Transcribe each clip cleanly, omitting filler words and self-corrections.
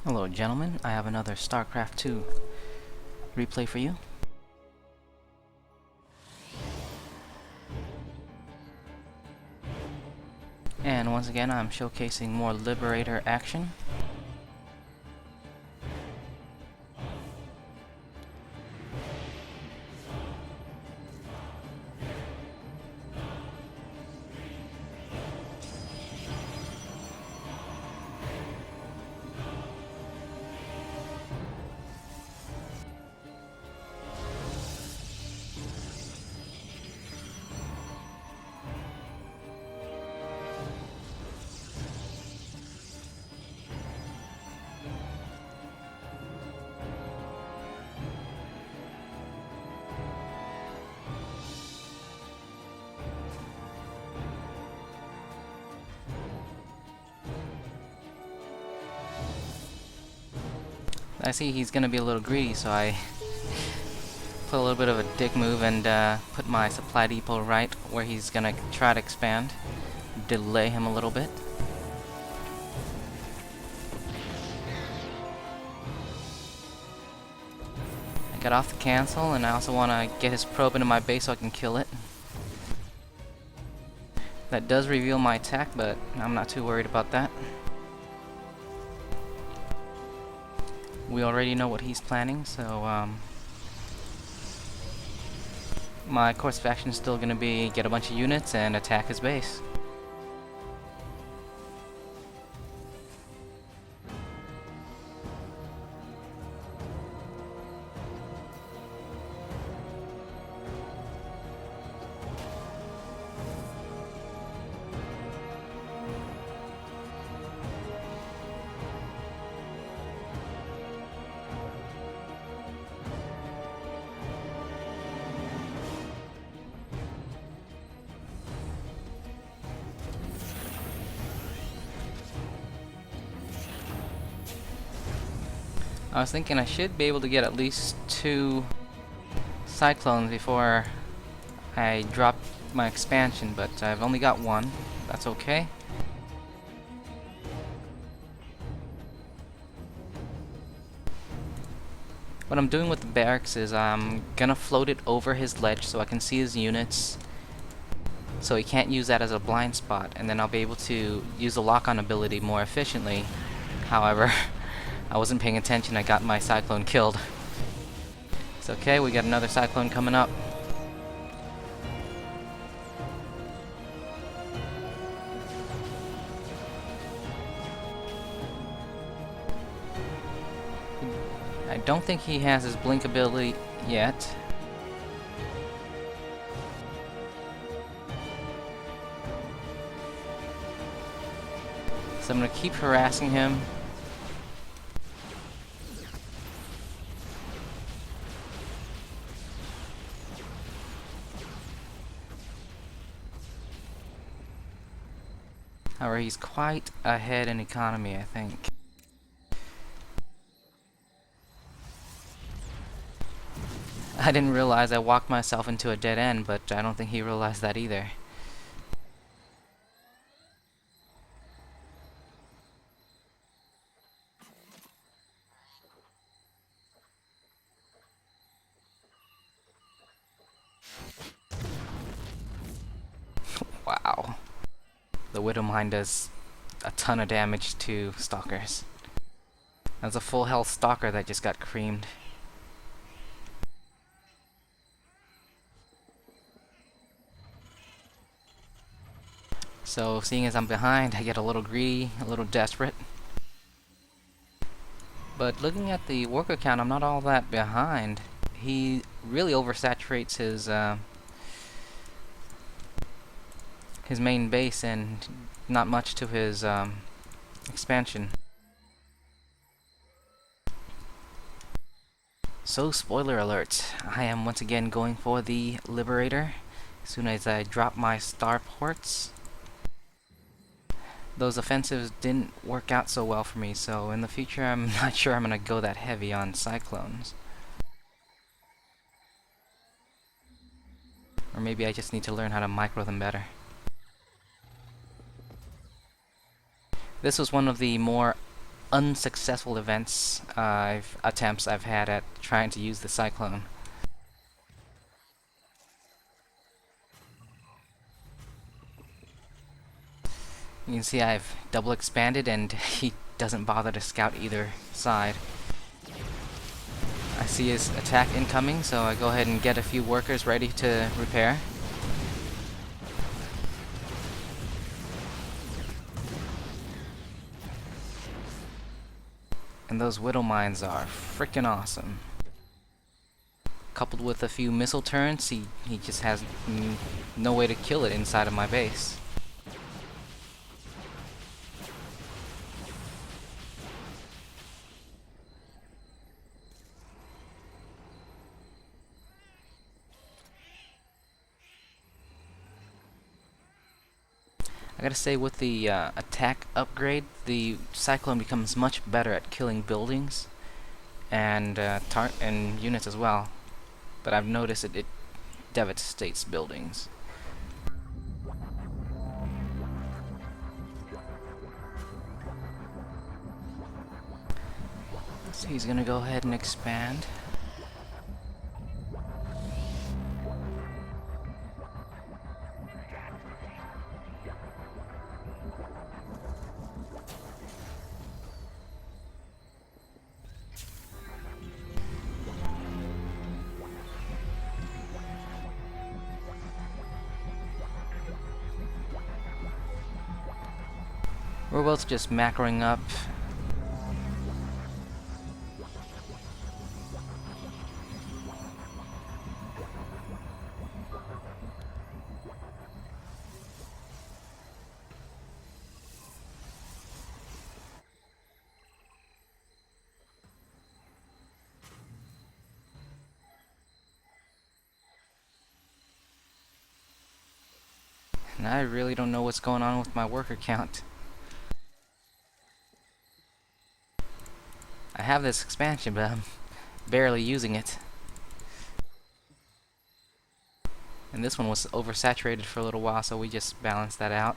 Hello gentlemen, I have another StarCraft 2 replay for you. And once again I'm showcasing more Liberator action. I see he's gonna be a little greedy, so I put a little bit of a dick move and put my supply depot right where he's gonna try to expand. Delay him a little bit. I got off the cancel, and I also want to get his probe into my base so I can kill it. That does reveal my attack, but I'm not too worried about that. We already know what he's planning, so my course of action is still going to be get a bunch of units and attack his base. I was thinking I should be able to get at least 2 Cyclones before I drop my expansion, but I've only got 1. That's okay. What I'm doing with the barracks is I'm gonna float it over his ledge so I can see his units, so he can't use that as a blind spot, and then I'll be able to use the lock-on ability more efficiently. However, I wasn't paying attention, I got my Cyclone killed. It's okay, we got another Cyclone coming up. I don't think he has his blink ability yet. So I'm gonna keep harassing him. However, he's quite ahead in economy, I think. I didn't realize I walked myself into a dead end, but I don't think he realized that either. Wow. The Widowmine does a ton of damage to stalkers. That's a full health stalker that just got creamed. So seeing as I'm behind, I get a little greedy, a little desperate. But looking at the worker count, I'm not all that behind. He really oversaturates his main base and not much to his expansion. So spoiler alert, I am once again going for the Liberator as soon as I drop my starports. Those offensives didn't work out so well for me, so in the future I'm not sure I'm gonna go that heavy on Cyclones. Or maybe I just need to learn how to micro them better. This was one of the more unsuccessful attempts I've had at trying to use the Cyclone. You can see I've double expanded and he doesn't bother to scout either side. I see his attack incoming, so I go ahead and get a few workers ready to repair. And those Widow Mines are freaking awesome. Coupled with a few missile turns, he just has no way to kill it inside of my base. I gotta say, with the attack upgrade, the Cyclone becomes much better at killing buildings and units as well. But I've noticed it devastates buildings. So he's gonna go ahead and expand. We're both just macroing up. And I really don't know what's going on with my worker count. I have this expansion, but I'm barely using it. And this one was oversaturated for a little while, so we just balanced that out.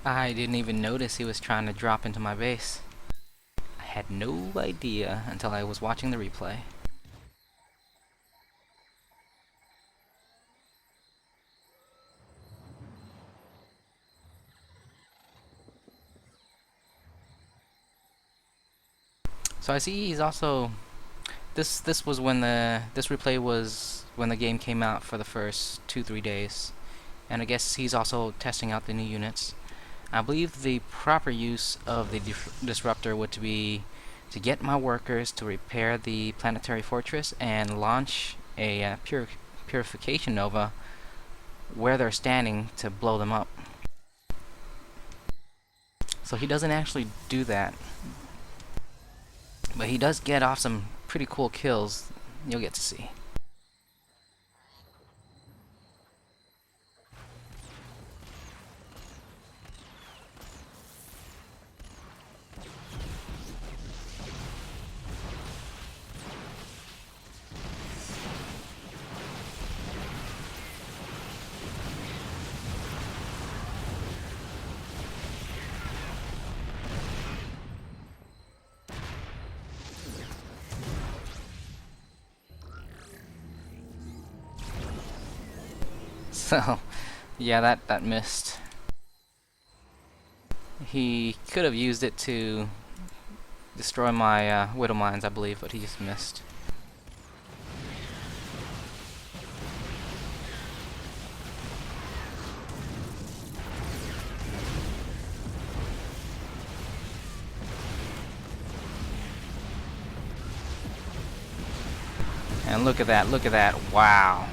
I didn't even notice he was trying to drop into my base. I had no idea until I was watching the replay. So I see he's also this replay was when the game came out for the first 2-3 days, and I guess he's also testing out the new units. I believe the proper use of the disruptor would be to get my workers to repair the planetary fortress and launch a purification nova where they're standing to blow them up. So he doesn't actually do that, but he does get off some pretty cool kills. You'll get to see. So, yeah, that missed. He could have used it to destroy my Widow Mines, I believe, but he just missed. And look at that, wow.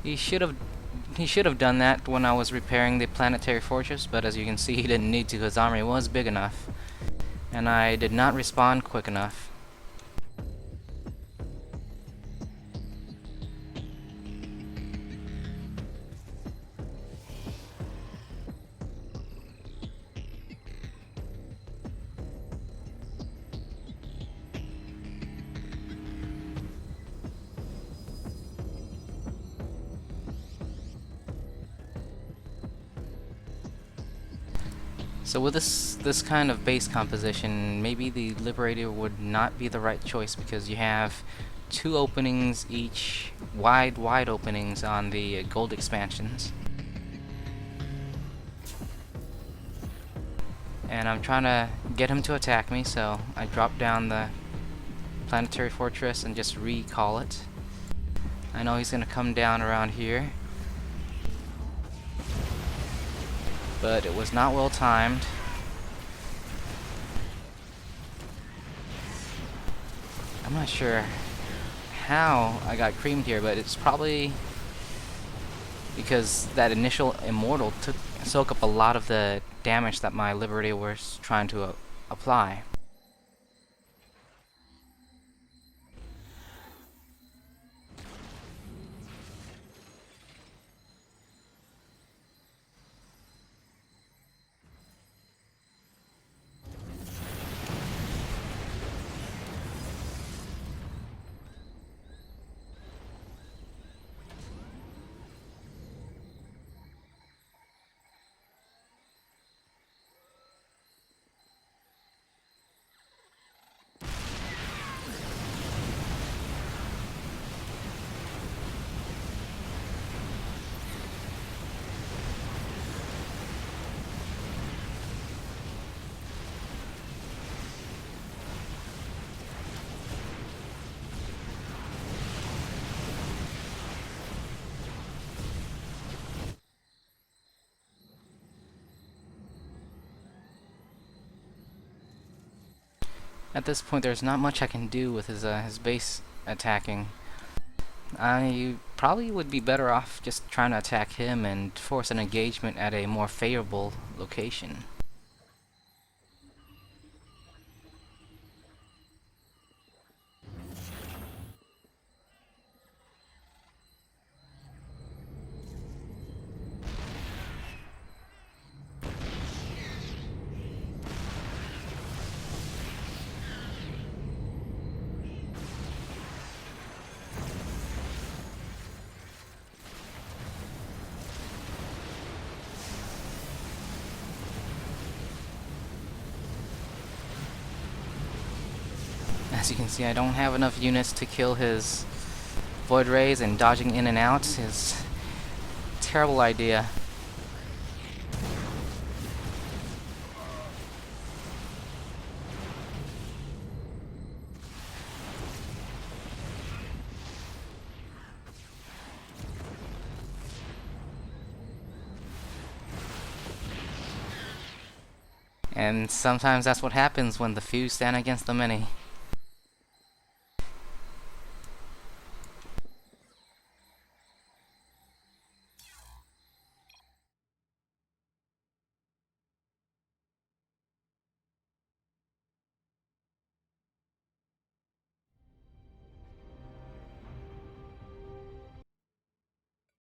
He should have done that when I was repairing the planetary fortress, but as you can see, he didn't need to. His army was big enough, and I did not respond quick enough. So with this kind of base composition, maybe the Liberator would not be the right choice, because you have two openings each, wide openings on the gold expansions. And I'm trying to get him to attack me, so I drop down the planetary fortress and just recall it. I know he's gonna come down around here, but it was not well timed. I'm not sure how I got creamed here, but it's probably because that initial immortal soak up a lot of the damage that my Liberator was trying to apply. At this point, there's not much I can do with his base attacking. I probably would be better off just trying to attack him and force an engagement at a more favorable location. As you can see, I don't have enough units to kill his void rays, and dodging in and out is a terrible idea. And sometimes that's what happens when the few stand against the many.